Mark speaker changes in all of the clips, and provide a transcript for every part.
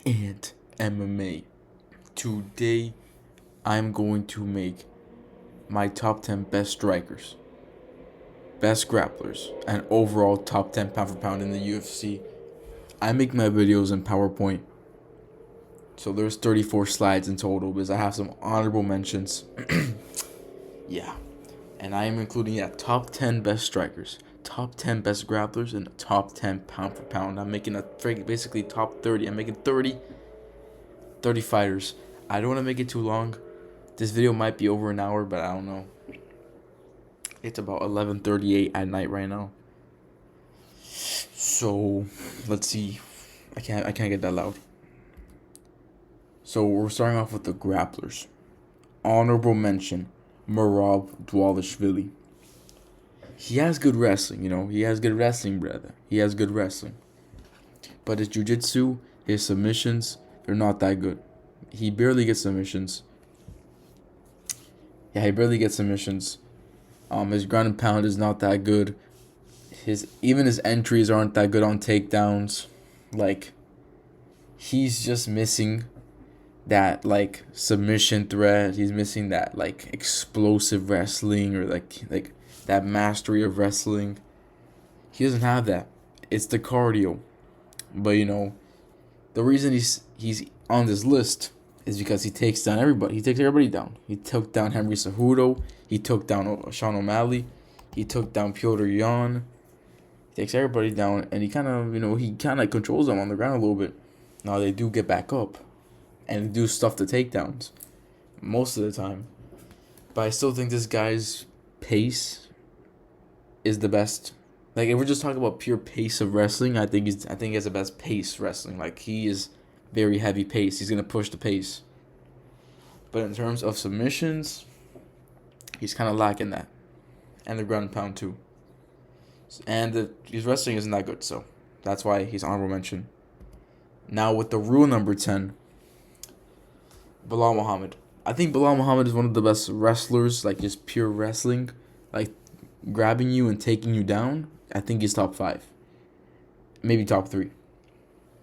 Speaker 1: and MMA. Today, I'm going to make my top 10 best strikers, best grapplers, and overall top 10 pound for pound in the UFC. I make my videos in PowerPoint, so there's 34 slides in total because I have some honorable mentions. Yeah, and I am including top 10 best strikers, top 10 best grapplers, and top 10 pound for pound. I'm making basically top 30. I'm making 30 fighters. I don't want to make it too long. This video might be over an hour, but I don't know. It's about 11:38 at night right now. So, let's see. I can't get that loud. So, we're starting off with the grapplers. Honorable mention, Merab Dvalishvili. He has good wrestling, He has good wrestling, brother. He has good wrestling. But his jiu-jitsu, his submissions, they're not that good. He barely gets submissions. Yeah, he barely gets submissions. His ground and pound is not that good. Even his entries aren't that good on takedowns. Like, he's just missing that submission threat. He's missing that explosive wrestling or like that mastery of wrestling. He doesn't have that. It's the cardio. But the reason he's on this list is because he takes down everybody. He takes everybody down. He took down Henry Cejudo. He took down Sean O'Malley. He took down Piotr Jan. He takes everybody down, and he kind of controls them on the ground a little bit. Now they do get back up, and do stuff to takedowns most of the time. But I still think this guy's pace is the best. Like, if we're just talking about pure pace of wrestling, I think he has the best pace wrestling. Like, he is very heavy pace. He's gonna push the pace. But in terms of submissions, he's kind of lacking that, and the ground and pound too. And his wrestling isn't that good, so that's why he's honorable mention. Now with the rule number 10, Bilal Muhammad. I think Bilal Muhammad is one of the best wrestlers, like just pure wrestling, like grabbing you and taking you down. I think he's top 5, maybe top 3.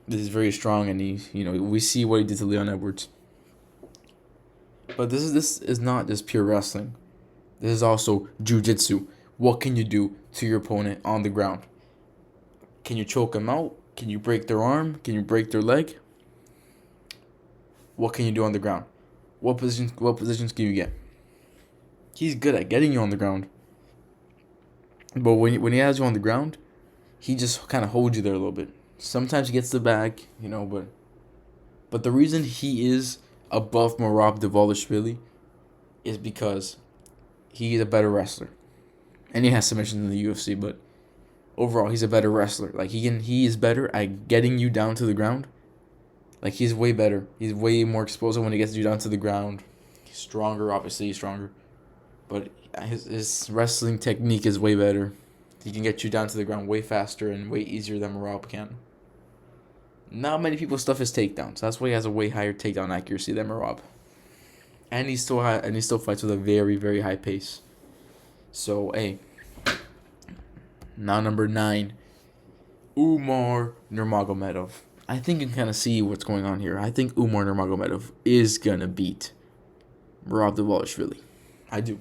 Speaker 1: This is very strong, and we see what he did to Leon Edwards. But this is not just pure wrestling. This is also jiu-jitsu. What can you do to your opponent on the ground? Can you choke them out? Can you break their arm? Can you break their leg? What can you do on the ground? What positions can you get? He's good at getting you on the ground. But when he has you on the ground, he just kind of holds you there a little bit. Sometimes he gets the back, but the reason he is above Merab Dvalishvili is because he's a better wrestler. And he has submissions in the UFC, but overall he's a better wrestler. Like, he is better at getting you down to the ground. Like, he's way better. He's way more explosive when he gets you down to the ground. He's stronger, obviously he's stronger. But his wrestling technique is way better. He can get you down to the ground way faster and way easier than Merab can. Not many people stuff his takedowns. That's why he has a way higher takedown accuracy than Merab. And he still fights with a very, very high pace. So, hey. Now number 9, Umar Nurmagomedov. I think you can kind of see what's going on here. I think Umar Nurmagomedov is gonna beat Merab Dvalishvili. I do.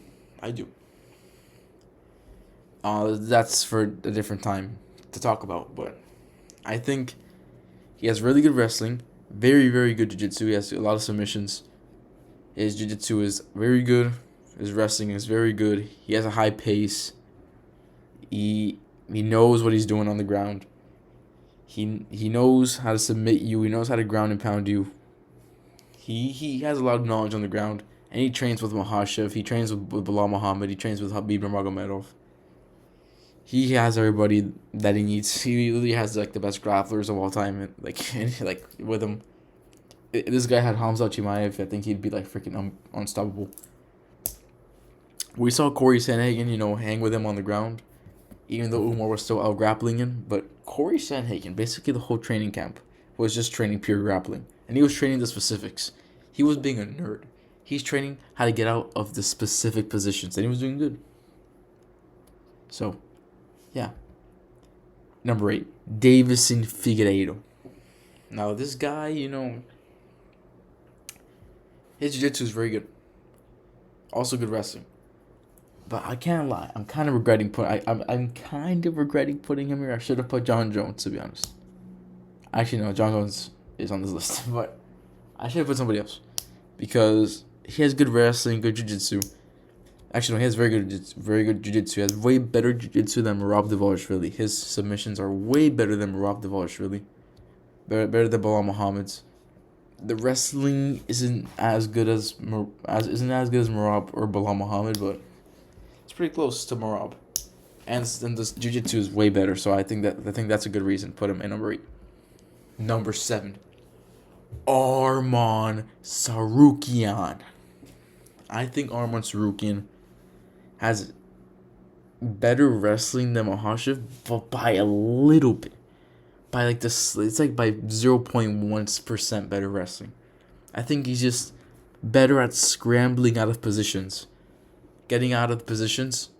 Speaker 1: That's for a different time to talk about, but I think he has really good wrestling, very, very good jiu-jitsu. He has a lot of submissions. His jiu-jitsu is very good. His wrestling is very good. He has a high pace. He knows what he's doing on the ground. He knows how to submit you. He knows how to ground and pound you. He has a lot of knowledge on the ground. And he trains with Mahashev. He trains with Bilal Muhammad. He trains with Habib Nurmagomedov. He has everybody that he needs. He really has the best grapplers of all time. With him, this guy had Hamza Chimaev. I think he'd be freaking unstoppable. We saw Corey Sandhagen, hang with him on the ground, even though Umar was still out grappling him. But Corey Sandhagen, basically the whole training camp, was just training pure grappling, and he was training the specifics. He was being a nerd. He's training how to get out of the specific positions, and he was doing good. So, yeah. Number 8, Davison Figueiredo. Now this guy, his jiu-jitsu is very good. Also good wrestling. But I can't lie. I'm kind of regretting I'm kind of regretting putting him here. I should have put John Jones, to be honest. Actually, no, John Jones is on this list, but I should have put somebody else because he has good wrestling, good jiu-jitsu. Actually, no, he has very good jiu-jitsu. He has way better jiu-jitsu than Merab Dvalishvili. His submissions are way better than Merab Dvalishvili. Better than Bilal Muhammad's. The wrestling isn't as good as Merab or Bilal Muhammad, but it's pretty close to Merab. And this jiu-jitsu is way better, so I think that's a good reason. Put him in number 8. Number 7. Arman Sarukian. I think Arman Sarukian has better wrestling than Mahashev, but by a little bit. By like this, it's like by 0.1% better wrestling. I think he's just better at scrambling out of positions, getting out of positions,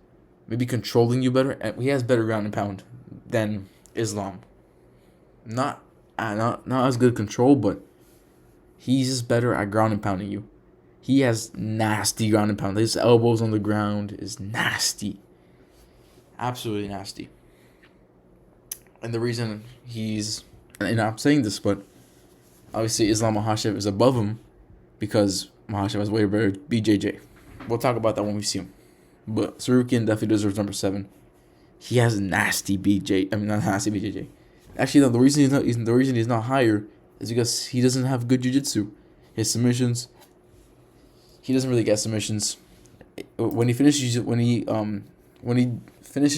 Speaker 1: maybe controlling you better. And he has better ground and pound than Islam. Not as good control, but he's just better at ground and pounding you. He has nasty ground and pound. His elbows on the ground is nasty. Absolutely nasty. And the reason and I'm saying this, but obviously Islam Makhachev is above him because Makhachev has way better BJJ. We'll talk about that when we see him. But Sarukian definitely deserves number 7. He has nasty not nasty BJJ. Actually, no, the reason he's not higher is because he doesn't have good jiu-jitsu. His submissions, he doesn't really get submissions. When he finishes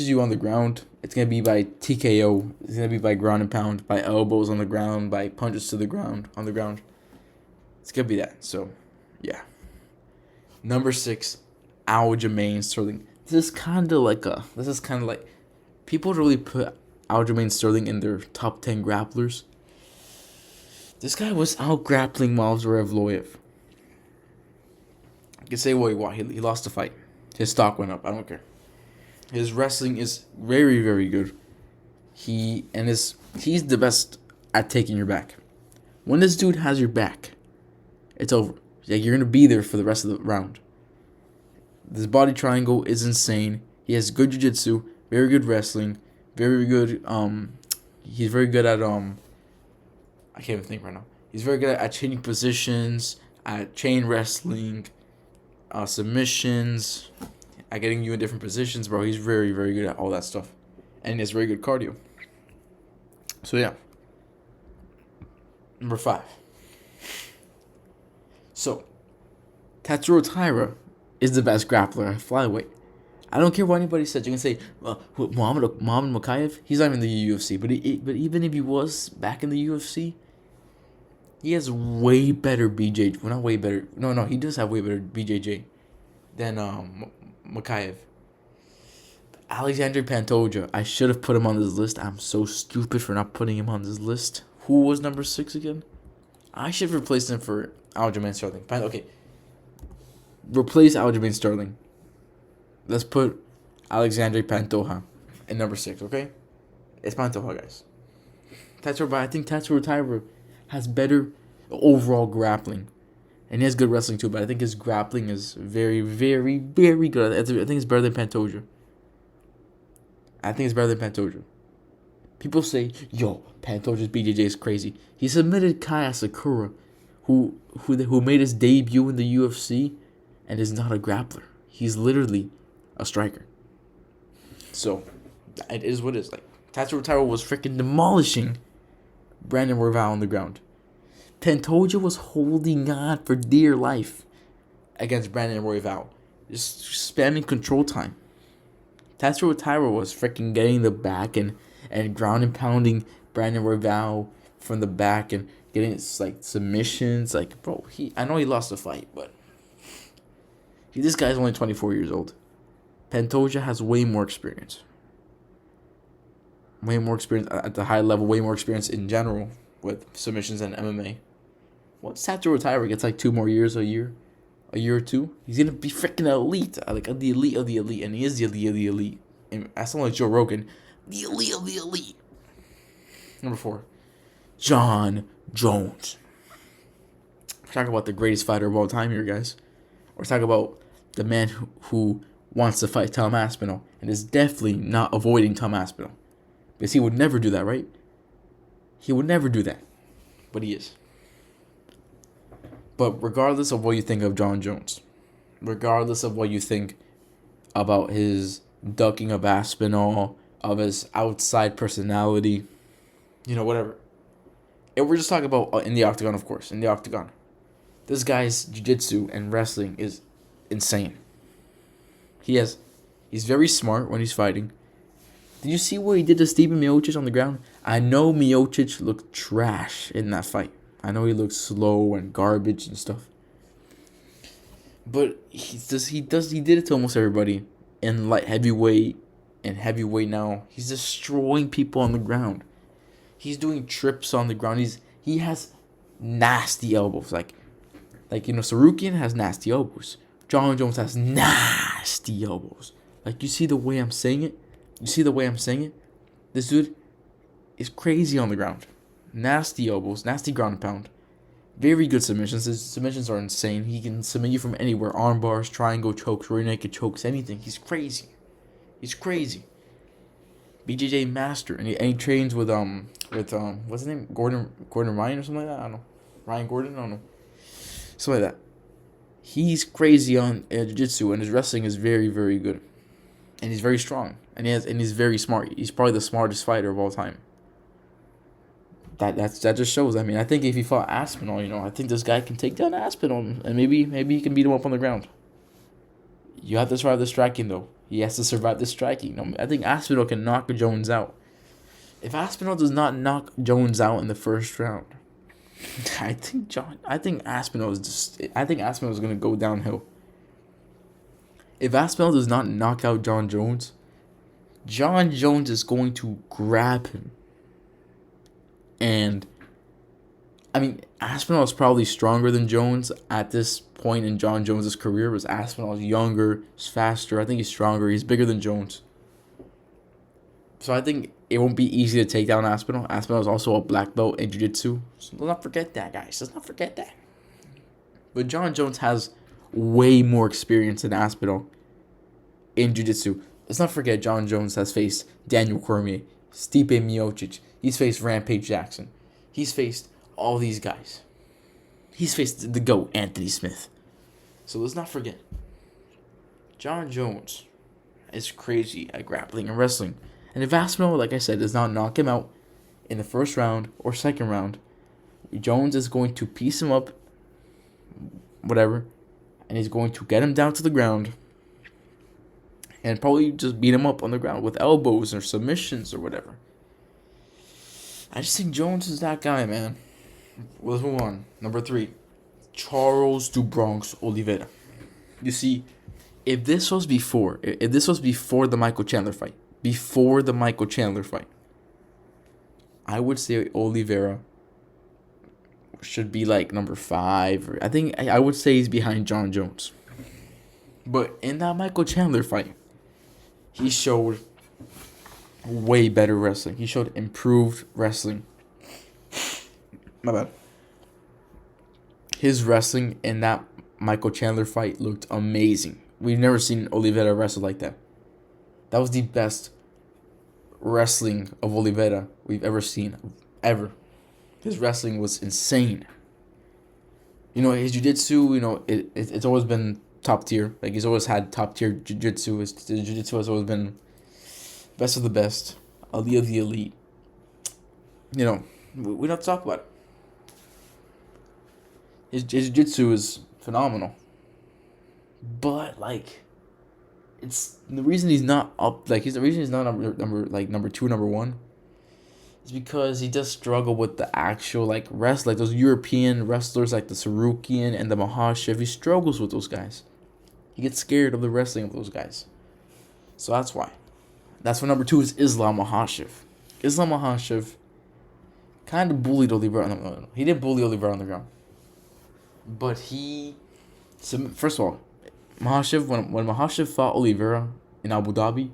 Speaker 1: you on the ground, it's gonna be by TKO. It's gonna be by ground and pound, by elbows on the ground, by punches to the ground on the ground. It's gonna be that. So, yeah. Number 6, Aljamain Sterling. This is kind of like people really put Aljamain Sterling in their top 10 grapplers. This guy was out grappling Mavzarov Loyev. You can say what you want. He lost the fight. His stock went up. I don't care. His wrestling is very, very good. He's the best at taking your back. When this dude has your back, it's over. Like, you're gonna be there for the rest of the round. This body triangle is insane. He has good jiu-jitsu, very good wrestling, very good. He's very good at I can't even think right now. He's very good at changing positions, at chain wrestling, submissions, at getting you in different positions, bro. He's very, very good at all that stuff. And he has very good cardio. So, yeah. Number 5. So, Tatsuro Taira is the best grappler at flyweight. I don't care what anybody says. You can say, Muhammad Makayev, he's not in the UFC. But even if he was back in the UFC, he has way better BJJ. Well, not way better. No, he does have way better BJJ than Makayev. Alexander Pantoja, I should have put him on this list. I'm so stupid for not putting him on this list. Who was number 6 again? I should have replaced him for Aljamain Sterling. Okay. Replace Aljamain Sterling. Let's put Alexander Pantoja in number 6, okay? It's Pantoja, guys. I think Tatsuro Taira has better overall grappling. And he has good wrestling too, but I think his grappling is very, very, very good. I think it's better than Pantoja. People say, yo, Pantoja's BJJ is crazy. He submitted Kaya Sakura, who made his debut in the UFC and is not a grappler. He's literally a striker. So, it is what it is. Like, Tatsuro Taira was freaking demolishing Brandon Royval on the ground. Pantoja was holding on for dear life against Brandon Royval. Just spamming control time. Tatsuro Taira was freaking getting the back and ground and pounding Brandon Royval from the back and getting like submissions. Like, bro, I know he lost the fight, but this guy's only 24 years old. Pantoja has way more experience. Way more experience at the high level, way more experience in general with submissions and MMA. Once Tatsuro Taira gets like 2 more years, a year or 2, he's gonna be freaking elite, like the elite of the elite, and he is the elite of the elite. And I sound like Joe Rogan, the elite of the elite. Number 4, John Jones. We're talking about the greatest fighter of all time here, guys. We're talking about the man who wants to fight Tom Aspinall and is definitely not avoiding Tom Aspinall. Because he would never do that, right? He would never do that. But he is. But regardless of what you think of John Jones, regardless of what you think about his ducking of Aspinall, of his outside personality, whatever. And we're just talking about in the octagon, of course, in the octagon. This guy's jiu-jitsu and wrestling is insane. He's very smart when he's fighting. Did you see what he did to Stipe Miocic on the ground? I know Miocic looked trash in that fight. I know he looked slow and garbage and stuff. But he did it to almost everybody in light heavyweight and heavyweight now. He's destroying people on the ground. He's doing trips on the ground. He has nasty elbows. Like Sarukian has nasty elbows. John Jones has nasty elbows. Like, you see the way I'm saying it? This dude is crazy on the ground. Nasty elbows, nasty ground and pound. Very good submissions. His submissions are insane. He can submit you from anywhere. Arm bars, triangle chokes, rear naked chokes, anything. He's crazy. BJJ master. And he trains with what's his name? Gordon Ryan or something like that? I don't know. Ryan Gordon? I don't know. Something like that. He's crazy on jiu-jitsu, and his wrestling is very, very good. And he's very strong. And he's very smart. He's probably the smartest fighter of all time. That just shows. I mean, I think if he fought Aspinall, I think this guy can take down Aspinall, and maybe he can beat him up on the ground. You have to survive the striking, though. He has to survive the striking. I think Aspinall can knock Jones out. If Aspinall does not knock Jones out in the first round, I think Aspinall is going to go downhill. If Aspinall does not knock out John Jones is going to grab him. And, I mean, Aspinall is probably stronger than Jones at this point in John Jones' career. Because Aspinall is younger, he's faster. I think he's stronger. He's bigger than Jones. So I think it won't be easy to take down Aspinall. Aspinall is also a black belt in jiu-jitsu. So let's not forget that, guys. Let's not forget that. But John Jones has way more experience than Aspinall in jiu-jitsu. Let's not forget John Jones has faced Daniel Cormier, Stipe Miocic. He's faced Rampage Jackson. He's faced all these guys. He's faced the GOAT, Anthony Smith. So let's not forget. John Jones is crazy at grappling and wrestling. And if Aspinall, like I said, does not knock him out in the first round or second round, Jones is going to piece him up, whatever, and he's going to get him down to the ground and probably just beat him up on the ground with elbows or submissions or whatever. I just think Jones is that guy, man. Well, let's move on. Number 3, Charles do Bronx Oliveira. You see, if this was before the Michael Chandler fight, I would say Oliveira should be like number 5. Or I would say he's behind John Jones. But in that Michael Chandler fight, he showed way better wrestling. He showed improved wrestling. My bad. His wrestling in that Michael Chandler fight looked amazing. We've never seen Oliveira wrestle like that. That was the best wrestling of Oliveira we've ever seen. Ever. His wrestling was insane. His jiu-jitsu, it's always been top tier. Like, he's always had top tier jiu-jitsu. His jiu-jitsu has always been best of the best, elite of the elite. We don't have to talk about it. His jiu-jitsu is phenomenal. But, it's the reason he's not up. The reason he's not number 2, number 1, is because he does struggle with the actual wrestling. Those European wrestlers like the Sarukian and the Mahashev. He struggles with those guys. He gets scared of the wrestling of those guys. So that's why. That's why number 2 is Islam Makhachev. Islam Makhachev kind of bullied Oliveira. No. He didn't bully Oliveira on the ground. But first of all, Makhachev, when Makhachev fought Oliveira in Abu Dhabi,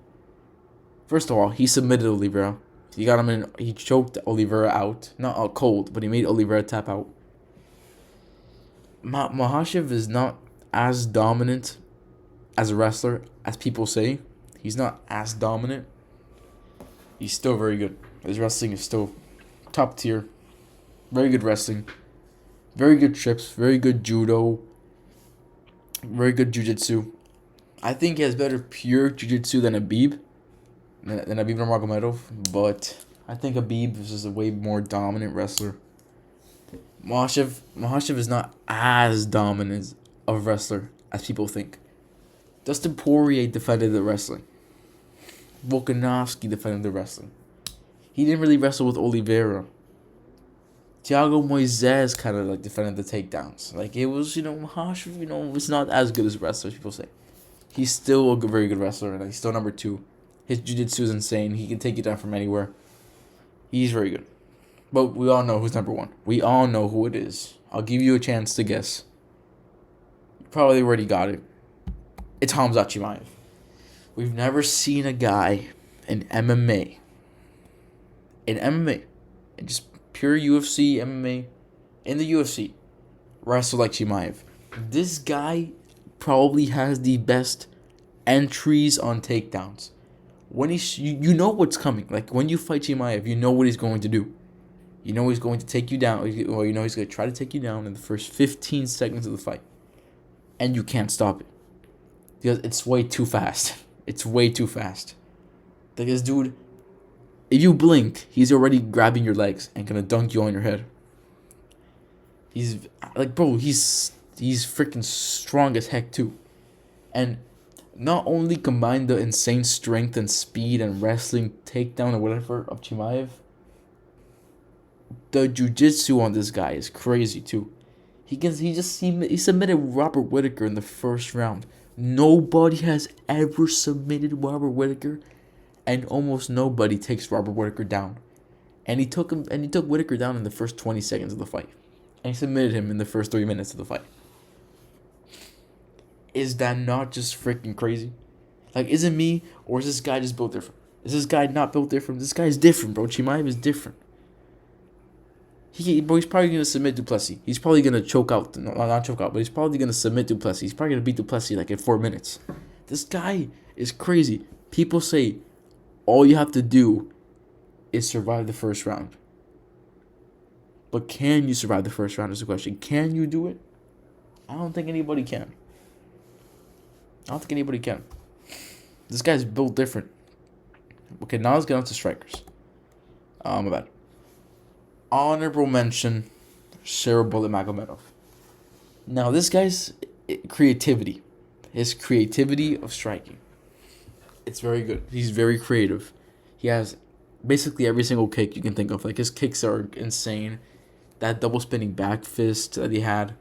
Speaker 1: first of all, he submitted Oliveira He got him in. He choked Oliveira out, not out cold, but he made Oliveira tap out. Makhachev is not as dominant as a wrestler as people say. He's not as dominant. He's still very good. His wrestling is still top tier. Very good wrestling. Very good trips. Very good judo. Very good jiu-jitsu. I think he has better pure jiu-jitsu than Khabib. Than Khabib Nurmagomedov. But I think Khabib is just a way more dominant wrestler. Makhachev is not as dominant of a wrestler as people think. Dustin Poirier defended the wrestling. Volkanovski defended the wrestling. He didn't really wrestle with Oliveira. Thiago Moises kind of like defended the takedowns. Like it was, Makhachev, it's not as good as wrestlers people say. He's still a very good wrestler, and he's still number 2. His jiu-jitsu is insane. He can take you down from anywhere. He's very good. But we all know who's number 1. We all know who it is. I'll give you a chance to guess. You probably already got it. It's Khamzat Chimaev. We've never seen a guy in MMA. In just pure UFC, MMA, in the UFC, wrestle like Chimaev. This guy probably has the best entries on takedowns. When you know what's coming. Like when you fight Chimaev, you know what he's going to do. You know he's going to take you down, or he's going to try to take you down in the first 15 seconds of the fight. And you can't stop it. Because it's way too fast. It's way too fast. Like this dude, if you blink, he's already grabbing your legs and gonna dunk you on your head. He's like, bro, he's freaking strong as heck too. And not only combine the insane strength and speed and wrestling takedown or whatever of Chimaev, the jiu-jitsu on this guy is crazy too. He submitted Robert Whittaker in the first round. Nobody has ever submitted Robert Whittaker, and almost nobody takes Robert Whittaker down. And he took Whittaker down in the first 20 seconds of the fight. And he submitted him in the first 3 minutes of the fight. Is that not just freaking crazy? Like, is it me, or is this guy just built different? Is this guy not built different? This guy is different, bro. Chimaev is different. He's probably going to submit Duplessis. He's probably going to choke out. No, not choke out, but he's probably going to submit Duplessis. He's probably going to beat Duplessis like in 4 minutes. This guy is crazy. People say all you have to do is survive the first round. But can you survive the first round is the question. Can you do it? I don't think anybody can. This guy's built different. Okay, now let's get on to strikers. My bad. Honorable mention, Sarah Bullet Magomedov. Now, this guy's creativity. His creativity of striking. It's very good. He's very creative. He has basically every single kick you can think of. Like, his kicks are insane. That double spinning back fist that he had.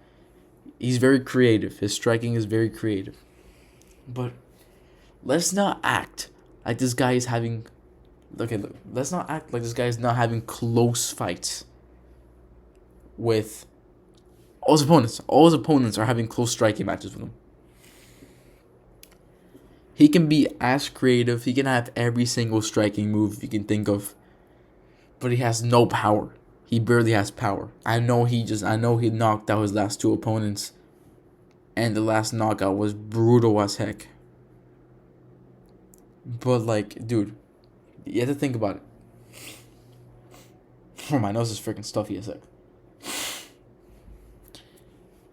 Speaker 1: He's very creative. His striking is very creative. But let's not act like this guy is having... Okay, look, let's not act like this guy is not having close fights with all his opponents. All his opponents are having close striking matches with him. He can be as creative. He can have every single striking move you can think of. But he has no power. He barely has power. I know he knocked out his last 2 opponents. And the last knockout was brutal as heck. But like, dude, you have to think about it. Oh, my nose is freaking stuffy as heck.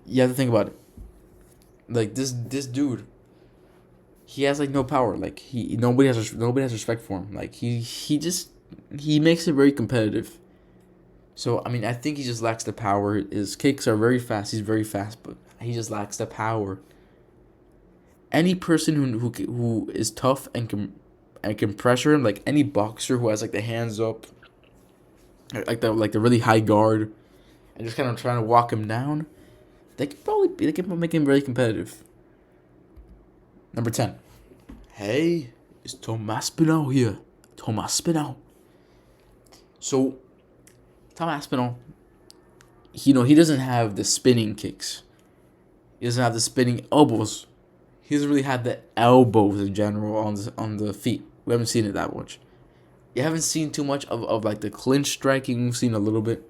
Speaker 1: You have to think about it. Like this dude, he has like no power. Like nobody has respect for him. Like he makes it very competitive. So I mean, I think he just lacks the power. His kicks are very fast. He's very fast, but he just lacks the power. Any person who is tough and can pressure him, like any boxer who has like the hands up, like the really high guard, and just kind of trying to walk him down, they can make him very competitive. Number 10. Hey, it's Tomas Spinal here. Tomas Spinal. So, Tomas Spinal, he doesn't have the spinning kicks. He doesn't have the spinning elbows. He doesn't really have the elbows in general on the feet. We haven't seen it that much. We haven't seen too much of like the clinch striking. We've seen a little bit.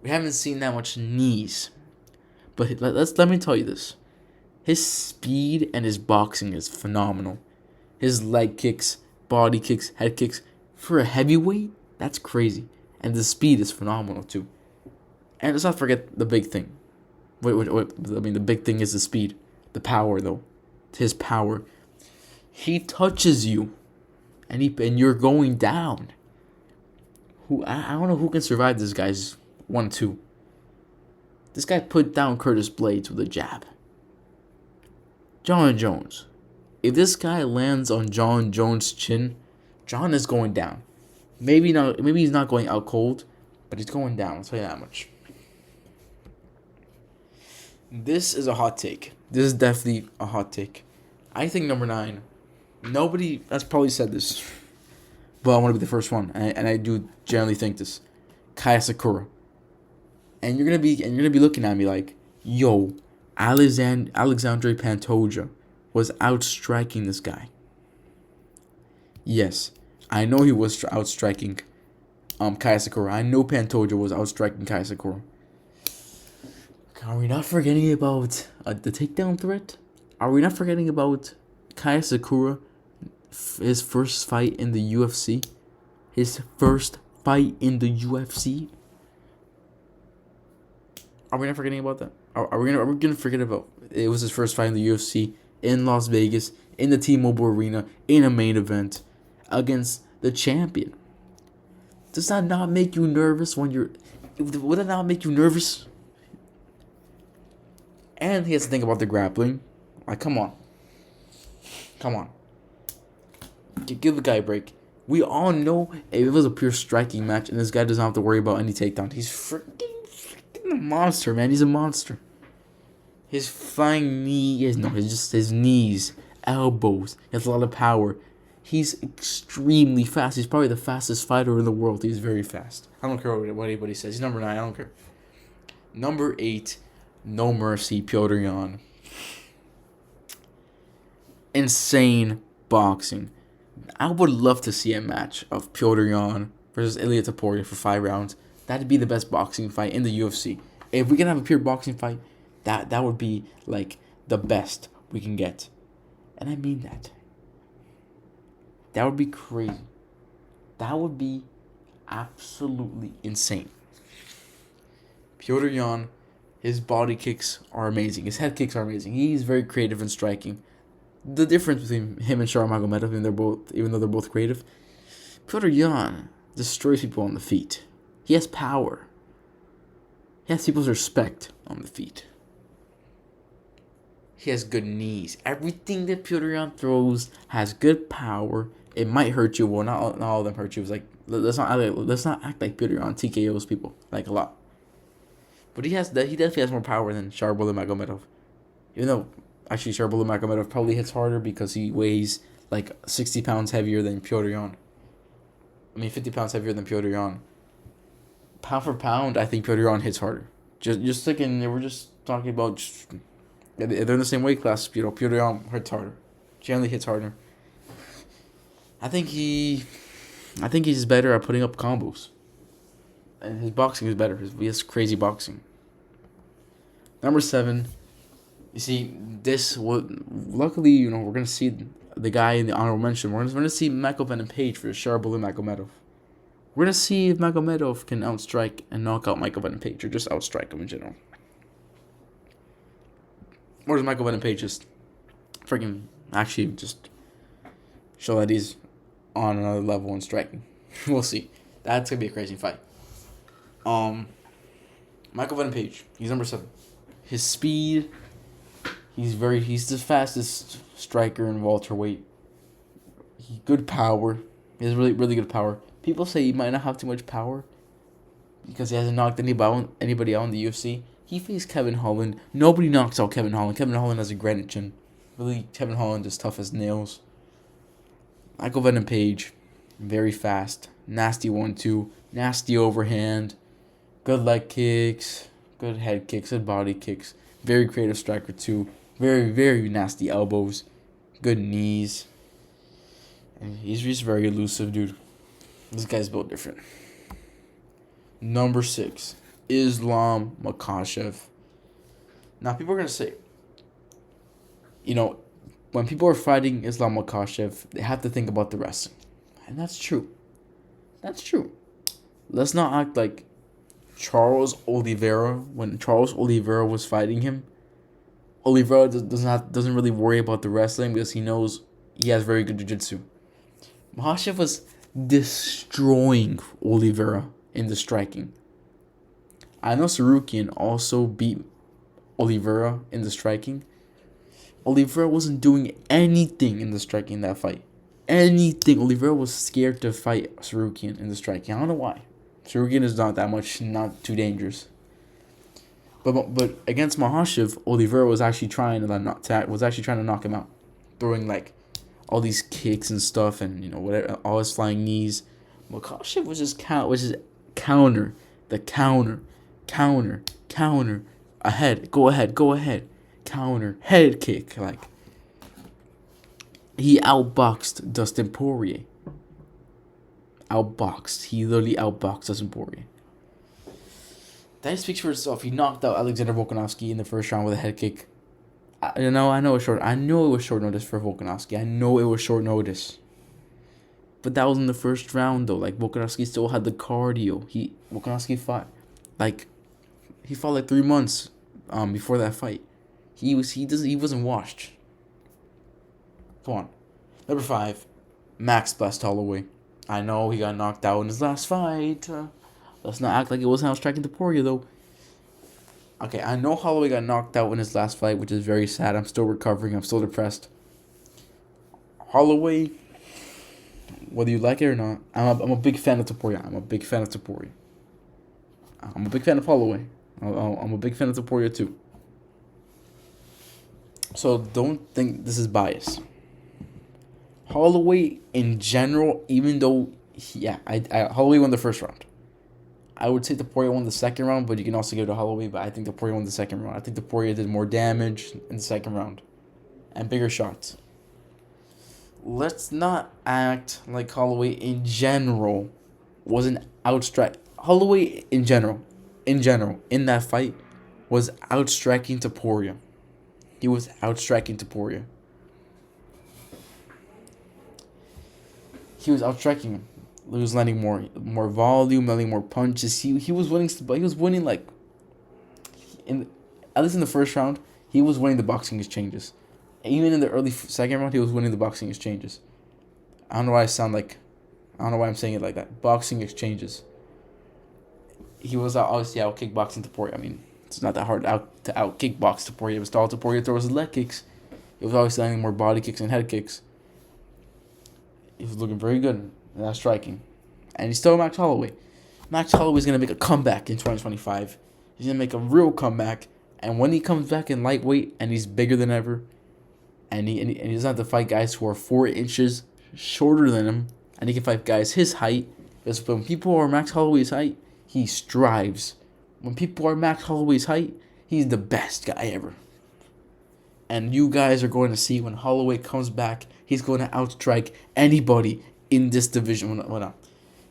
Speaker 1: We haven't seen that much knees. But let me tell you this. His speed and his boxing is phenomenal. His leg kicks, body kicks, head kicks. For a heavyweight, that's crazy. And the speed is phenomenal too. And let's not forget the big thing. Wait. I mean, the big thing is the speed. The power, though. His power. He touches you. And you're going down. I don't know who can survive this guy's 1-2. This guy put down Curtis Blades with a jab. John Jones. If this guy lands on John Jones' chin, John is going down. Maybe he's not going out cold, but he's going down. I'll tell you that much. This is a hot take. This is definitely a hot take. I think number 9. Nobody has probably said this, but I want to be the first one, and I do generally think this. Kaya Sakura. And you're gonna be looking at me like, yo, Alexandre Pantoja was outstriking this guy. Yes, I know he was outstriking Kaya Sakura. I know Pantoja was outstriking Kaya Sakura. Are we not forgetting about the takedown threat? Are we not forgetting about Kaya Sakura, his first fight in the UFC? His first fight in the UFC? Are we not forgetting about that? Are we gonna forget about it was his first fight in the UFC in Las Vegas, in the T-Mobile Arena, in a main event against the champion? Does that not make you nervous when you're... Would that not make you nervous? And he has to think about the grappling. Like, come on. Give the guy a break. We all know if it was a pure striking match and this guy doesn't have to worry about any takedown. He's freaking a monster, man. He's a monster. His flying knee his knees, elbows. He has a lot of power. He's extremely fast. He's probably the fastest fighter in the world. He's very fast. I don't care what anybody says. He's number 9. I don't care. Number 8, No Mercy, Petr Yan. Insane boxing. I would love to see a match of Petr Yan versus Ilia Topuria for 5 rounds. That'd be the best boxing fight in the UFC. If we can have a pure boxing fight, that would be like the best we can get. And I mean that. That would be crazy. That would be absolutely insane. Petr Yan, his body kicks are amazing. His head kicks are amazing. He's very creative in striking. The difference between him and Sharon Magomedov, even though they're both creative, Petr Yan destroys people on the feet. He has power. He has people's respect on the feet. He has good knees. Everything that Petr Yan throws has good power. It might hurt you. Well, not all of them hurt you. It's like let's not act like Petr Yan TKOs people like a lot. But he definitely has more power than Sharbul Magomedov. Even though actually Sharbul Magomedov probably hits harder because he weighs like 60 pounds heavier than Petr Yan. 50 pounds heavier than Petr Yan. Pound for pound, I think Petr Yan hits harder. Just thinking, we're just talking about. They're in the same weight class. Petr Yan hits harder. Generally hits harder. I think he's better at putting up combos. And his boxing is better. He has crazy boxing. Number 7. You see, luckily, we're going to see the guy in the honorable mention. We're going to see Michael Venom Page for Sharbul Magomedov. We're going to see if Magomedov can outstrike and knock out Michael Venom Page, or just outstrike him in general. Or does Michael Venom Page just just show that he's on another level in striking? We'll see. That's going to be a crazy fight. Michael Venom Page, he's number 7. His speed, he's the fastest striker in welterweight. Good power. He has really, really good power. People say he might not have too much power because he hasn't knocked anybody out in the UFC. He faced Kevin Holland. Nobody knocks out Kevin Holland. Kevin Holland has a granite chin. Really, Kevin Holland is tough as nails. Michael Venom Page, very fast. Nasty 1-2. Nasty overhand. Good leg kicks. Good head kicks. Good body kicks. Very creative striker too. Very, very nasty elbows. Good knees. And he's just very elusive, dude. This guy's built different. Number 6, Islam Makhachev. Now, people are going to say, when people are fighting Islam Makhachev, they have to think about the wrestling. And that's true. That's true. Let's not act like Charles Oliveira, when Charles Oliveira was fighting him, Oliveira doesn't really worry about the wrestling because he knows he has very good jiu-jitsu. Makhachev was destroying Oliveira in the striking. I know Sarukian also beat Oliveira in the striking. Oliveira wasn't doing anything in the striking in that fight. Anything. Oliveira was scared to fight Sarukian in the striking. I don't know why. Sarukian is not too dangerous. But against Makhachev, Oliveira was actually trying to knock him out, throwing like all these kicks and stuff, and whatever, all his flying knees. Makhachev was just counter, ahead, go ahead, counter, head kick. Like, he outboxed Dustin Poirier. He literally outboxed Dustin Poirier. That speaks for itself. He knocked out Alexander Volkanovski in the first round with a head kick. I know it was short. I know it was short notice for Volkanovski. I know it was short notice. But that was in the first round though. Like, Volkanovski still had the cardio. Volkanovski fought like 3 months before that fight. He wasn't washed. Come on. Number 5, Max Blast Holloway. I know he got knocked out in his last fight. Let's not act like it wasn't outstriking to Poirier though. Okay, I know Holloway got knocked out in his last fight, which is very sad. I'm still recovering. I'm still depressed. Holloway, whether you like it or not, I'm a big fan of Topuria. I'm a big fan of Topuria. I'm a big fan of Holloway. I'm a big fan of Topuria too. So don't think this is bias. Holloway in general, even though Holloway won the first round. I would say Topuria won the second round, but you can also give it to Holloway. But I think Topuria won the second round. I think Topuria did more damage in the second round, and bigger shots. Let's not act like Holloway in general wasn't outstrike. Holloway in general, in that fight, was outstriking Topuria. He was outstriking Topuria. He was outstriking him. He was landing more volume, landing more punches. He was winning, but he was winning like at least in the first round, he was winning the boxing exchanges. Even in the early second round, he was winning the boxing exchanges. I don't know why I'm saying it like that. Boxing exchanges. He was obviously out kickboxing Topuria. I mean, it's not that hard to out kickbox Topuria. It was all Topuria throws his leg kicks. He was always landing more body kicks and head kicks. He was looking very good. And that's striking. And he's still Max Holloway. Max Holloway's going to make a comeback in 2025. He's going to make a real comeback. And when he comes back in lightweight and he's bigger than ever, and he doesn't have to fight guys who are 4 inches shorter than him, and he can fight guys his height, because when people are Max Holloway's height, he strives. When people are Max Holloway's height, he's the best guy ever. And you guys are going to see when Holloway comes back, he's going to outstrike anybody in this division.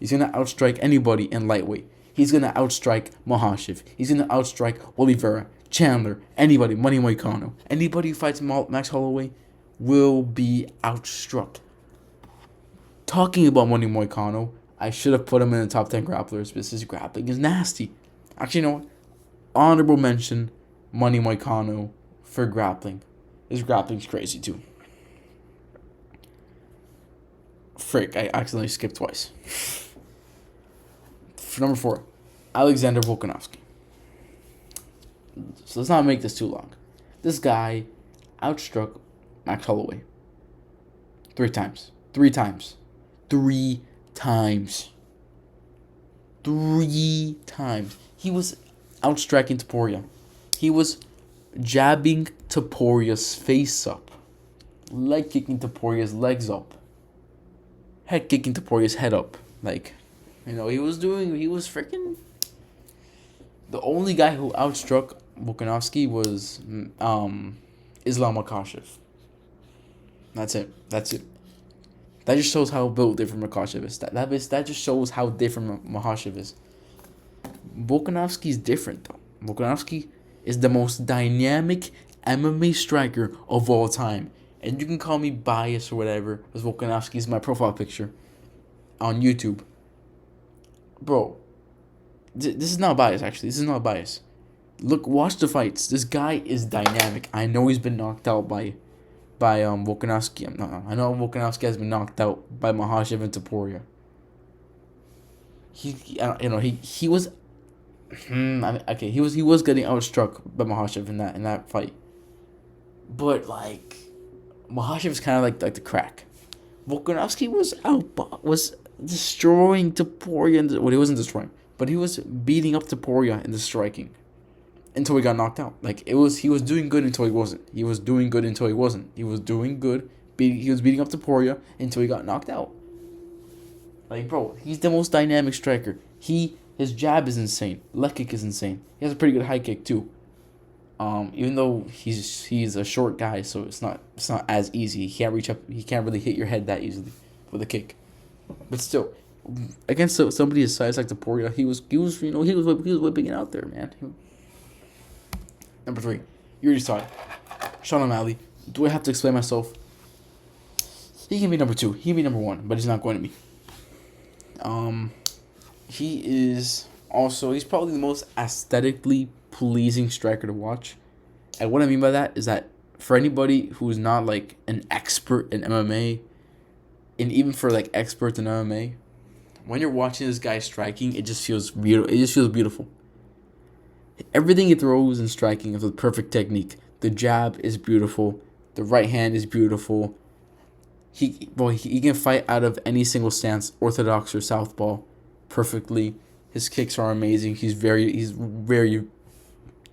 Speaker 1: He's going to outstrike anybody in lightweight. He's going to outstrike Makhachev. He's going to outstrike Oliveira, Chandler, anybody, Money Moicano. Anybody who fights Max Holloway will be outstruck. Talking about Money Moicano, I should have put him in the top 10 grapplers because his grappling is nasty. Actually, you know what? Honorable mention, Money Moicano for grappling. His grappling's crazy too. Frick, I accidentally skipped twice. For number 4, Alexander Volkanovski. So let's not make this too long. This guy outstruck Max Holloway 3 times. 3 times. 3 times. 3 times. He was outstriking Topuria. He was jabbing Topuria's face up. Leg kicking Topuria's legs up. Head kicking Topuria's head up. Like, he was freaking... The only guy who outstruck Volkanovski was Islam Makhachev. That's it. That just shows how built different Makhachev is. That just shows how different Makhachev is. Volkanovski's different though. Volkanovski is the most dynamic MMA striker of all time. And you can call me biased or whatever, because Volkanovski is my profile picture on YouTube. Bro, this is not bias, actually. This is not bias. Look, watch the fights. This guy is dynamic. I know he's been knocked out by Volkanovski. I know Volkanovski has been knocked out by Makhachev and Topuria. He was okay, he was getting outstruck by Makhachev in that fight. But like Makhachev is kind of like the crack. Volkanovski was destroying Topuria. He wasn't destroying, but he was beating up Topuria in the striking until he got knocked out. He was doing good until he wasn't. He was doing good until he wasn't. He was doing good. He was beating up Topuria until he got knocked out. Like, bro, he's the most dynamic striker. His jab is insane. Leg kick is insane. He has a pretty good high kick too. Even though he's a short guy, so it's not as easy. He can't reach up. He can't really hit your head that easily with a kick. But still, against somebody his size like Topuria, he was whipping it out there, man. Number 3, you already saw it. Sean O'Malley. Do I have to explain myself? He can be number 2. He can be number 1, but he's not going to be. He's probably the most aesthetically pleasing striker to watch. And what I mean by that is that for anybody who's not like an expert in MMA, and even for like experts in MMA, when you're watching this guy striking, it just feels beautiful. It just feels beautiful. Everything he throws in striking is with perfect technique. The jab is beautiful. The right hand is beautiful. He can fight out of any single stance, orthodox or southpaw, perfectly. His kicks are amazing. He's very,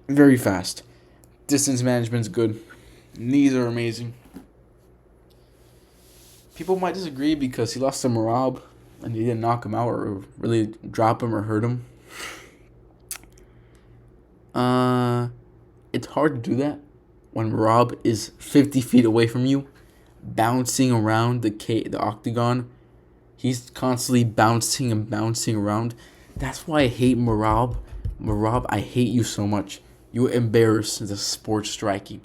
Speaker 1: very fast. Distance management's good. Knees are amazing. People might disagree because he lost to Merab and he didn't knock him out or really drop him or hurt him. It's hard to do that when Merab is 50 feet away from you, bouncing around the octagon. He's constantly bouncing and bouncing around. That's why I hate Merab. Merab, I hate you so much. You embarrassed the sports striking.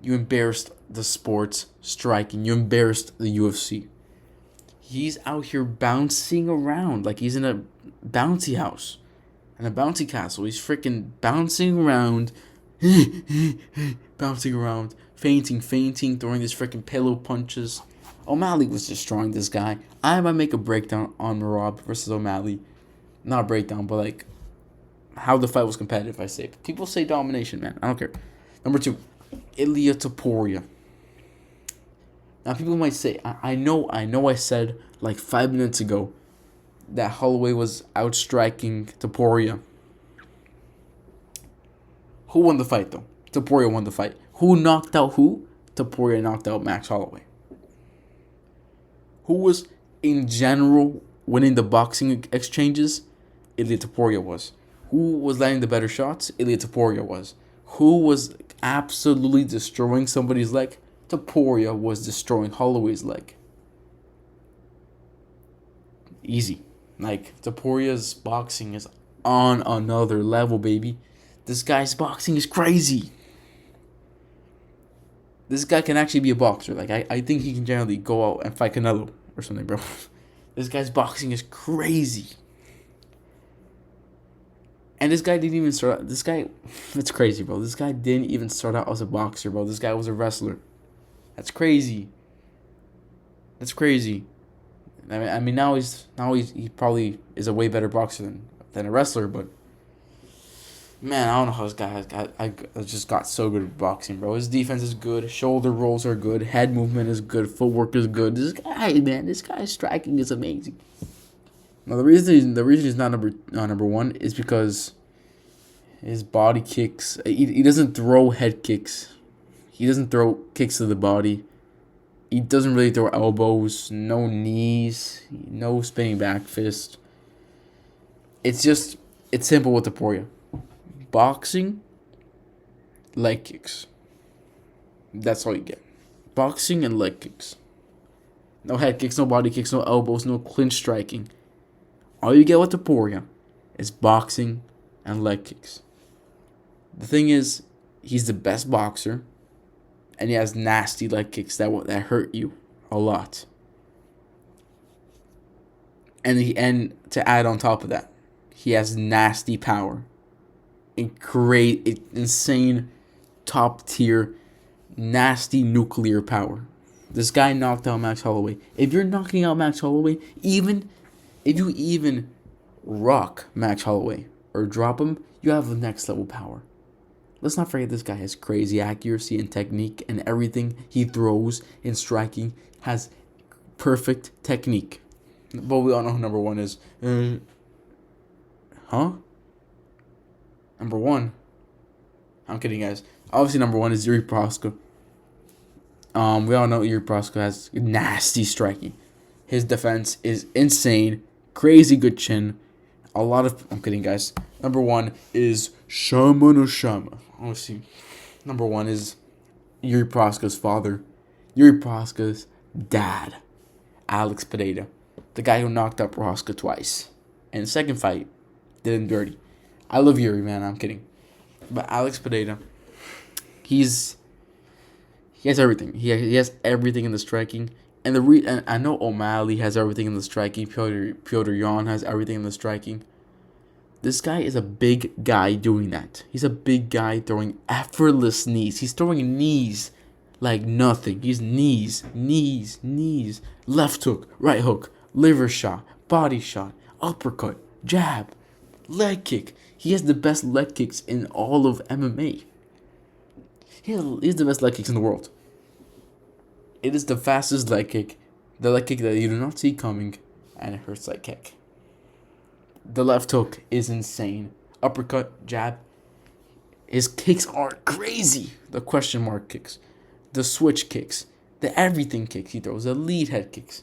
Speaker 1: You embarrassed the sports striking. You embarrassed the UFC. He's out here bouncing around like he's in a bouncy house. In a bouncy castle. He's freaking bouncing around. Bouncing around. Fainting, throwing these freaking pillow punches. O'Malley was destroying this guy. I might make a breakdown on Merab versus O'Malley. Not a breakdown, but like how the fight was competitive, I say. People say domination, man. I don't care. Number 2, Ilia Topuria. Now people might say, I know I said like 5 minutes ago that Holloway was outstriking Topuria. Who won the fight though? Topuria won the fight. Who knocked out who? Topuria knocked out Max Holloway. Who was in general winning the boxing exchanges? Ilia Topuria was. Who was landing the better shots? Ilia Topuria was. Who was absolutely destroying somebody's leg? Topuria was destroying Holloway's leg. Easy. Like, Topuria's boxing is on another level, baby. This guy's boxing is crazy. This guy can actually be a boxer. Like, I think he can generally go out and fight Canelo or something, bro. This guy's boxing is crazy. And this guy didn't even start out. It's crazy, bro. This guy didn't even start out as a boxer, bro. This guy was a wrestler. That's crazy. That's crazy. I mean now he probably is a way better boxer than a wrestler, but man, I don't know how this guy has just got so good at boxing, bro. His defense is good, shoulder rolls are good, head movement is good, footwork is good. This guy's striking is amazing. Now the reason he's not number 1 is because his body kicks. He doesn't throw head kicks. He doesn't throw kicks to the body. He doesn't really throw elbows, no knees, no spinning back fist. It's simple with Topuria. Boxing, leg kicks. That's all you get. Boxing and leg kicks. No head kicks, no body kicks, no elbows, no clinch striking. All you get with Topuria is boxing and leg kicks. The thing is, he's the best boxer, and he has nasty leg kicks that hurt you a lot. And to add on top of that, he has nasty power, and insane, top tier, nasty nuclear power. This guy knocked out Max Holloway. If you're knocking out Max Holloway, even if you even rock Max Holloway or drop him, you have the next level power. Let's not forget this guy has crazy accuracy and technique, and everything he throws in striking has perfect technique. But we all know who number one is. Number one? I'm kidding, guys. Obviously, number one is Yuri Proska. We all know Yuri Proska has nasty striking. His defense is insane. Crazy good chin. I'm kidding, guys. Number one is Shama no Shama. Honestly, number one is Yuri Proska's father. Yuri Proska's dad. Alex Pereira. The guy who knocked up Proska twice. And the second fight, did him dirty. I love Yuri, man. I'm kidding. But Alex Pereira, he has everything. He has everything in the striking. And and I know O'Malley has everything in the striking. Piotr Yan has everything in the striking. This guy is a big guy doing that. He's a big guy throwing effortless knees. He's throwing knees like nothing. He's knees. Left hook, right hook, liver shot, body shot, uppercut, jab, leg kick. He has the best leg kicks in all of MMA. He has the best leg kicks in the world. It is the fastest leg kick. The leg kick that you do not see coming, and it hurts like heck. The left hook is insane. Uppercut, jab. His kicks are crazy. The question mark kicks. The switch kicks. The everything kicks he throws. The lead head kicks.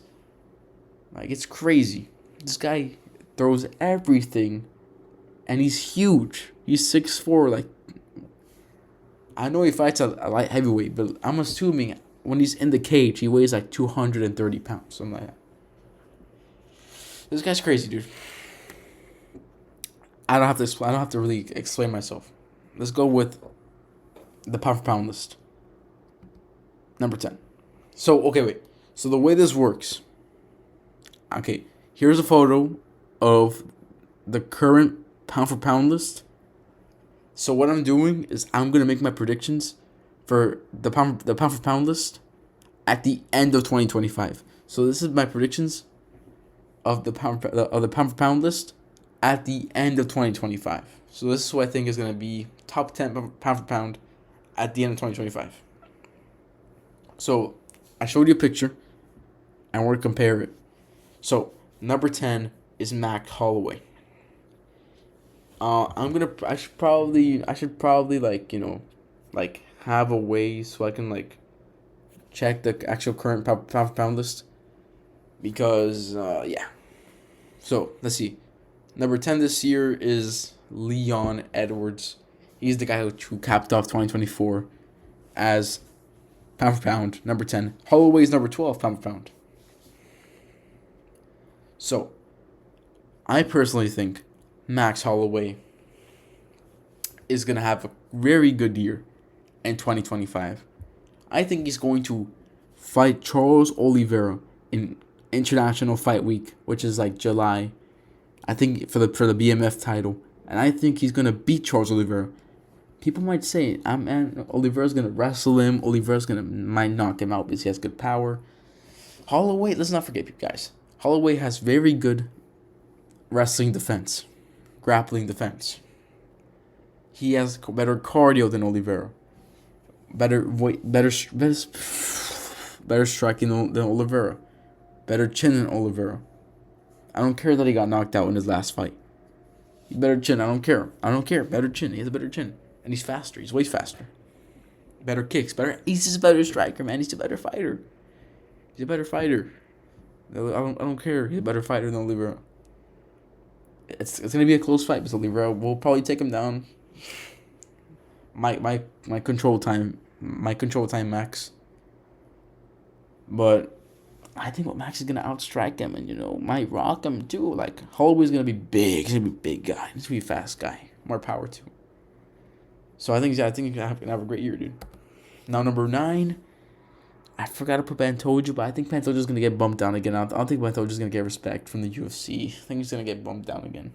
Speaker 1: Like, it's crazy. This guy throws everything. And he's huge. He's 6'4". Like, I know he fights a light heavyweight, but I'm assuming when he's in the cage, he weighs like 230 pounds. Something like that. This guy's crazy, dude. I don't have to really explain myself. Let's go with the pound for pound list. Number 10. So, okay, wait. So the way this works. Okay, here's a photo of the current pound for pound list. So what I'm doing is I'm gonna make my predictions for the pound for pound list at the end of 2025. So this is my predictions of the pound for pound list at the end of 2025. So this is what I think is gonna be top 10 pound for pound at the end of 2025. So I showed you a picture, and we're gonna compare it. So number 10 is Max Holloway. I should probably like have a way so I can like check the actual current pound for pound list, because yeah. So let's see. Number 10 this year is Leon Edwards. He's the guy who capped off 2024 as pound for pound number 10. Holloway's number 12 pound for pound. So I personally think Max Holloway is going to have a very good year in 2025. I think he's going to fight Charles Oliveira in International Fight Week, which is like July. I think for the BMF title. And I think he's going to beat Charles Oliveira. People might say, Oliveira's going to wrestle him. Might knock him out because he has good power. Holloway, let's not forget, guys. Holloway has very good wrestling defense. Grappling defense. He has better cardio than Oliveira. Better striking than Oliveira. Better chin than Oliveira. I don't care that he got knocked out in his last fight. Better chin. I don't care. Better chin. He has a better chin. And he's faster. He's way faster. Better kicks. He's just a better striker, man. He's a better fighter. I don't care. He's a better fighter than Oliveira. It's gonna be a close fight because Oliveira will probably take him down. My control time max. But I think Max is gonna outstrike him, and might rock him too. Like Holloway's gonna be big. He's gonna be a big guy. He's gonna be a fast guy. More power to him. So I think he's gonna have a great year, dude. Now number 9, I forgot to put Pantoja, but I think Pantoja's gonna get bumped down again. I don't think Pantoja's gonna get respect from the UFC. I think he's gonna get bumped down again.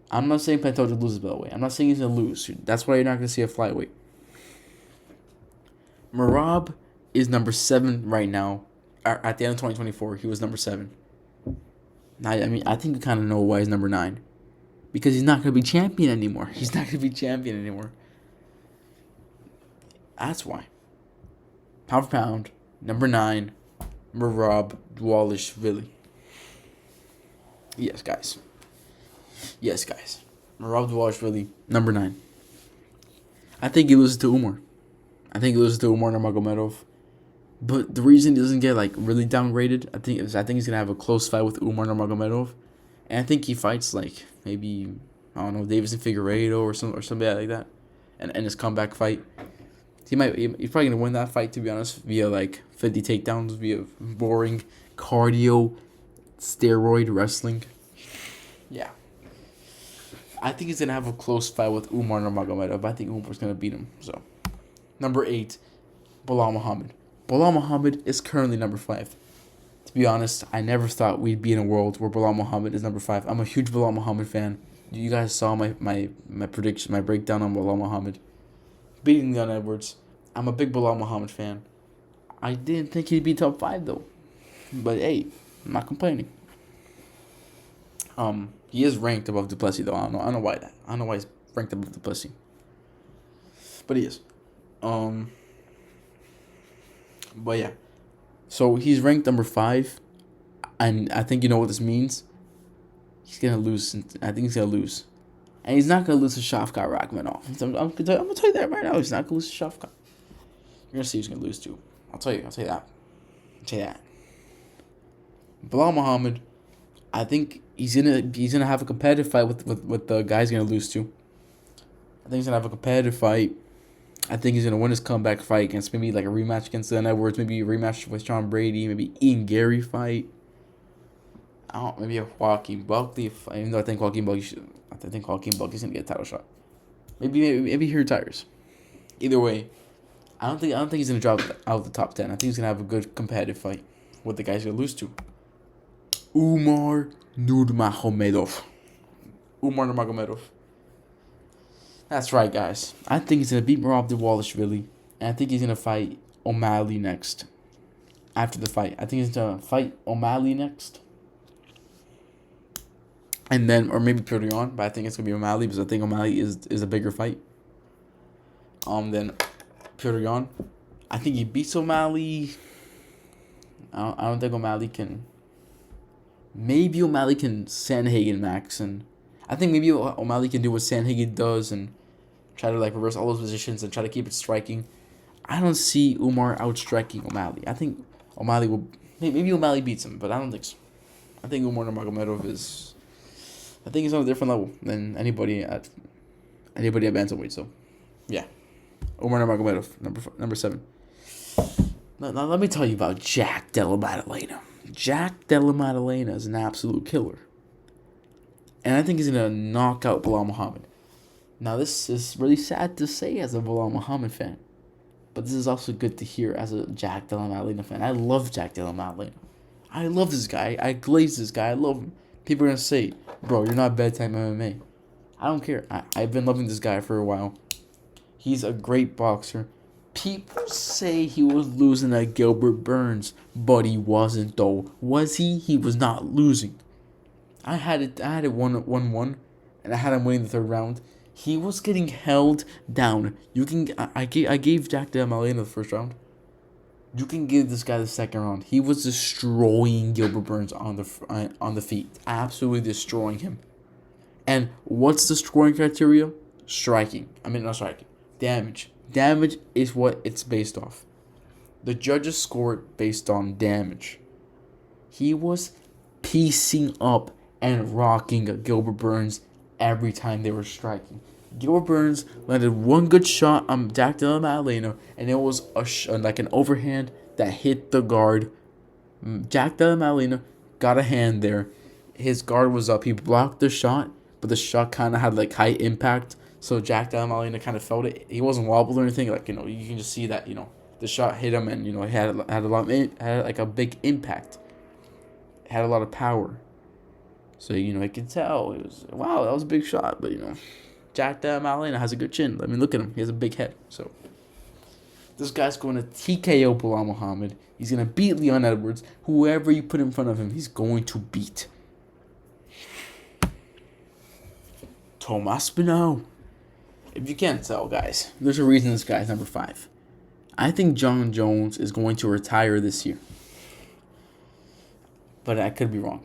Speaker 1: I'm not saying Pantoja loses, by the way. I'm not saying he's gonna lose. That's why you're not gonna see a flyweight. Merab is number 7 right now. At the end of 2024, he was number 7. I mean, I think you kind of know why he's number 9. Because he's not going to be champion anymore. That's why. Pound for pound, number 9, Merab Dvalishvili. Yes, guys. Merab Dvalishvili, number 9. I think he loses to Umar. Nurmagomedov. But the reason he doesn't get really downgraded, I think he's gonna have a close fight with Umar Nurmagomedov, and I think he fights maybe Davison Figueiredo or somebody like that, and his comeback fight. He's probably gonna win that fight, to be honest, via 50 takedowns, via boring cardio, steroid wrestling. Yeah. I think he's gonna have a close fight with Umar Nurmagomedov. I think Umar's gonna beat him. So, number 8, Belal Muhammad. Belal Muhammad is currently number 5. To be honest, I never thought we'd be in a world where Belal Muhammad is number 5. I'm a huge Belal Muhammad fan. You guys saw my prediction, my breakdown on Belal Muhammad beating Leon Edwards. I'm a big Belal Muhammad fan. I didn't think he'd be top 5 though, but hey, I'm not complaining. He is ranked above Duplessis though. I don't know why that. I don't know why he's ranked above Duplessis, but he is. But yeah, so he's ranked number 5, and I think you know what this means. He's gonna lose. I think he's gonna lose, and he's not gonna lose to Shavkat Rakhmonov. I'm gonna tell you that right now. He's not gonna lose to Shavkat. You're gonna see who's gonna lose to. I'll tell you that. Belal Muhammad, I think he's gonna have a competitive fight with the guys he's gonna lose to. I think he's gonna have a competitive fight. I think he's going to win his comeback fight against maybe a rematch against Leon Edwards, maybe a rematch with Sean Brady, maybe Ian Gary fight. Maybe a Joaquin Buckley fight, even though I think Joaquin Buckley's going to get a title shot. Maybe he retires. Either way, I don't think he's going to drop out of the top 10. I think he's going to have a good competitive fight with the guys he's going to lose to. Umar Nurmagomedov. That's right, guys. I think he's going to beat Merab Dvalishvili, and I think he's going to fight O'Malley next. After the fight. I think he's going to fight O'Malley next. And then, or maybe Petr, but I think it's going to be O'Malley, because I think O'Malley is a bigger fight. Than Petr. I think he beats O'Malley. I don't think O'Malley can. Maybe O'Malley can Sandhagen Max, and I think maybe O'Malley can do what Sandhagen does and try to reverse all those positions and try to keep it striking. I don't see Umar outstriking O'Malley. I think O'Malley will. Maybe O'Malley beats him, but I don't think so. I think Umar Nurmagomedov is. I think he's on a different level than anybody at bantamweight. So, yeah, Umar Nurmagomedov, number 7. Now let me tell you about Jack Della Maddalena. Jack Della Maddalena is an absolute killer. And I think he's going to knock out Belal Muhammad. Now, this is really sad to say as a Belal Muhammad fan. But this is also good to hear as a Jack Della Maddalena fan. I love Jack Della Maddalena. I love this guy. I glaze this guy. I love him. People are going to say, bro, you're not bedtime MMA. I don't care. I've been loving this guy for a while. He's a great boxer. People say he was losing at Gilbert Burns, but he wasn't though. Was he? He was not losing. I had it 1-1, and I had him winning the 3rd round. He was getting held down. I gave Jack Della Maddalena the 1st round. You can give this guy the 2nd round. He was destroying Gilbert Burns on the feet, absolutely destroying him. And what's the scoring criteria? Striking. Not striking. Damage. Damage is what it's based off. The judges score it based on damage. He was piecing up and rocking Gilbert Burns every time they were striking. Gilbert Burns landed one good shot on Jack Della Maddalena, and it was an overhand that hit the guard. Jack Della Maddalena got a hand there. His guard was up. He blocked the shot, but the shot kind of had like high impact. So Jack Della Maddalena kind of felt it. He wasn't wobbled or anything. Like, you can just see that, the shot hit him, and it had a lot, had like a big impact. It had a lot of power. So I could tell it was, wow, that was a big shot. But Jack Della Maddalena has a good chin. I mean, look at him. He has a big head. So this guy's going to TKO Bilal Muhammad. He's going to beat Leon Edwards. Whoever you put in front of him, he's going to beat. Tomas Pinot. If you can't tell, guys, there's a reason this guy's number 5. I think John Jones is going to retire this year. But I could be wrong.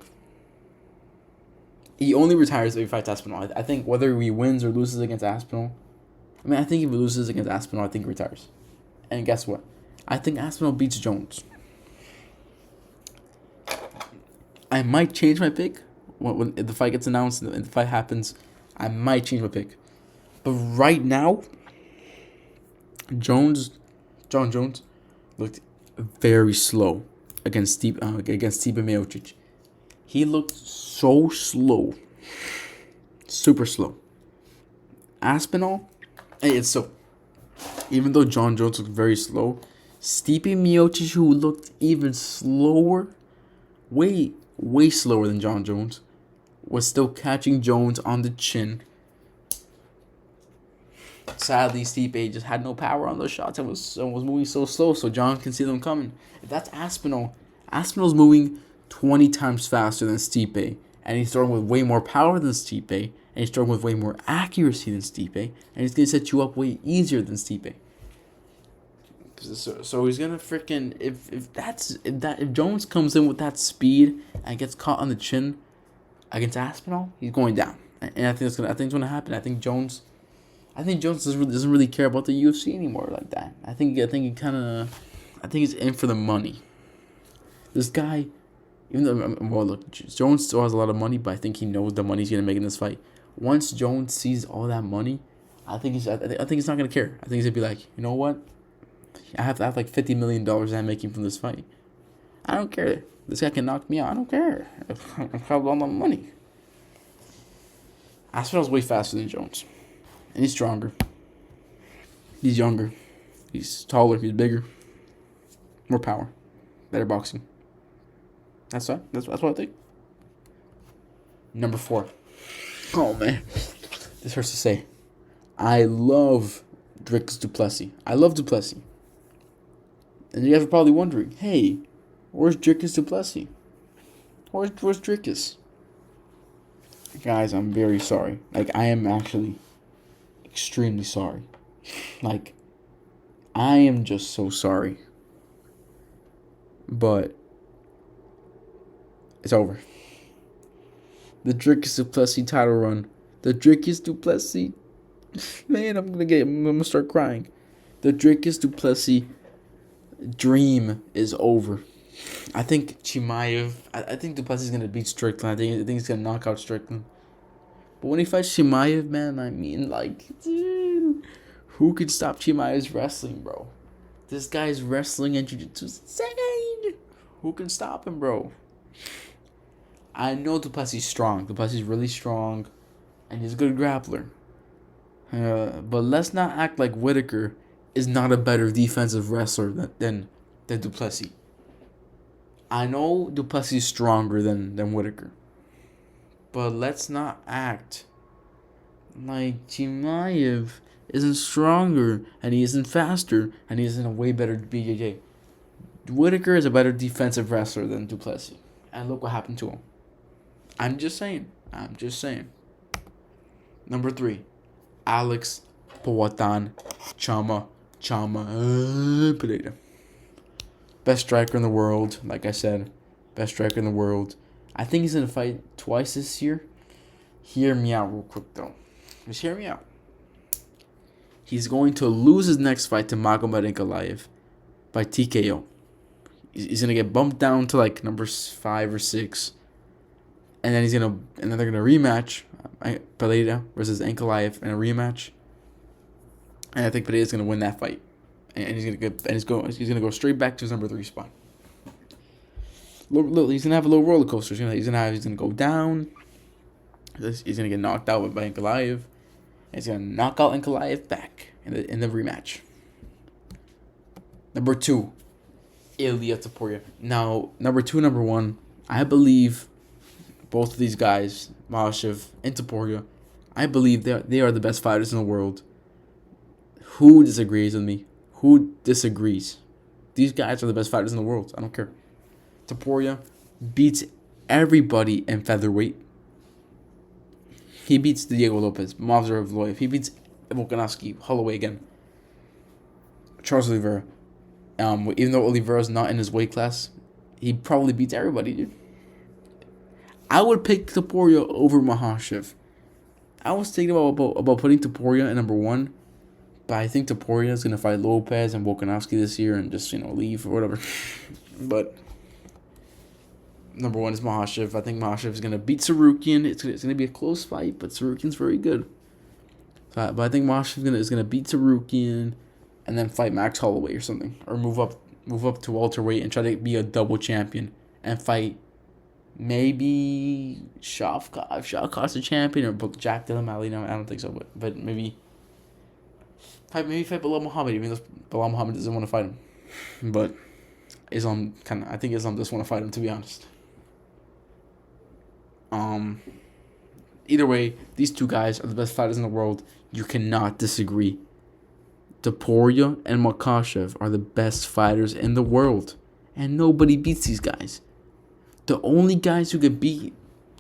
Speaker 1: He only retires if he fights Aspinall. I think whether he wins or loses against Aspinall, I think if he loses against Aspinall, I think he retires. And guess what? I think Aspinall beats Jones. I might change my pick when the fight gets announced and the fight happens. I might change my pick. But right now, John Jones looked very slow against Stipe Miocic. He looked so slow. Super slow. Aspinall, it's so. Even though John Jones looked very slow, Stipe Miocic, who looked even slower, way slower than John Jones, was still catching Jones on the chin. Sadly, Stipe just had no power on those shots and was moving so slow, so John can see them coming. If that's Aspinall's moving 20 times faster than Stipe, and he's throwing with way more power than Stipe, and he's throwing with way more accuracy than Stipe, and he's gonna set you up way easier than Stipe. So he's gonna freaking if Jones comes in with that speed and gets caught on the chin against Aspinall, he's going down, and I think it's gonna happen. I think Jones doesn't really care about the UFC anymore like that. I think he's in for the money. This guy, even though Jones still has a lot of money, but I think he knows the money he's gonna make in this fight. Once Jones sees all that money, I think he's not gonna care. I think he's gonna be like, you know what? I have like $50 million I'm making from this fight. I don't care. This guy can knock me out. I don't care. I have all my money. Aspinall's way faster than Jones. And he's stronger. He's younger. He's taller. He's bigger. More power. Better boxing. That's what I think. Number 4. Oh, man. This hurts to say. I love Dricus du Plessis. I love du Plessis. And you guys are probably wondering, hey, where's Dricus du Plessis? Where's Dricus? Guys, I'm very sorry. I am actually extremely sorry. I am just so sorry. But it's over. The Dricus du Plessis title run. The Dricus du Plessis. Man, I'm gonna start crying. The Dricus du Plessis dream is over. I think Chimaev. I think du Plessis is gonna beat Strickland. I think he's gonna knock out Strickland. But when he fights Chimaev, man, dude, who could stop Chimaev's wrestling, bro? This guy's wrestling and jiu-jitsu is insane. Who can stop him, bro? I know du Plessis is strong. Du Plessis is really strong, and he's a good grappler. But let's not act like Whitaker is not a better defensive wrestler than du Plessis. I know du Plessis is stronger than Whitaker. But let's not act like Chimaev isn't stronger, and he isn't faster, and he isn't a way better BJJ. Whitaker is a better defensive wrestler than du Plessis. And look what happened to him. I'm just saying. Number 3. Alex Poatan Chama Pereira. Best striker in the world, like I said. Best striker in the world. I think he's going to fight twice this year. Hear me out real quick, though. Just hear me out. He's going to lose his next fight to Magomed Ankalaev by TKO. He's going to get bumped down to number 5 or 6. And then they're going to rematch Pereira versus Ankalaev in a rematch. And I think Pereira's going to win that fight. and he's gonna go straight back to his number 3 spot. He's gonna have a little roller coaster. He's gonna go down. He's gonna get knocked out by Ankalaev. And he's gonna knock out Ankalaev back in the rematch. Number 2, Ilya Topuria. Now, number 2, number 1, I believe both of these guys, Makhachev and Topuria, I believe they are the best fighters in the world. Who disagrees with me? Who disagrees? These guys are the best fighters in the world. I don't care. Topuria beats everybody in featherweight. He beats Diego Lopez, Movsarov, he beats Volkanovski, Holloway again, Charles Oliveira. Even though Oliveira's not in his weight class, he probably beats everybody, dude. I would pick Topuria over Makhachev. I was thinking about putting Topuria in number 1, but I think Topuria is gonna fight Lopez and Volkanovski this year and just leave or whatever. But number 1 is Makhachev. I think Makhachev is gonna beat Sarukian. It's gonna be a close fight, but Sarukian's very good. But I think Makhachev is gonna beat Sarukian and then fight Max Holloway or something, or move up to welterweight and try to be a double champion and fight maybe Shavkat's a champion, or Jack Dilla Malley. No, I don't think so, but maybe fight Bilal Muhammad, even though Bilal Muhammad doesn't want to fight him. But I think Islam just want to fight him, to be honest. Either way, these 2 guys are the best fighters in the world. You cannot disagree. Topuria and Makhachev are the best fighters in the world, and nobody beats these guys. The only guys who can beat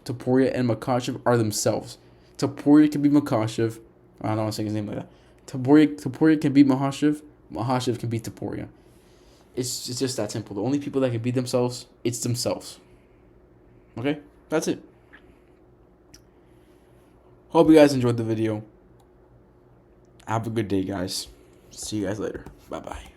Speaker 1: Topuria and Makhachev are themselves. Topuria can beat Makhachev. I don't want to say his name like that. Topuria can beat Makhachev. Makhachev can beat Topuria. It's just that simple. The only people that can beat themselves, it's themselves. Okay? That's it. Hope you guys enjoyed the video. Have a good day, guys. See you guys later. Bye-bye.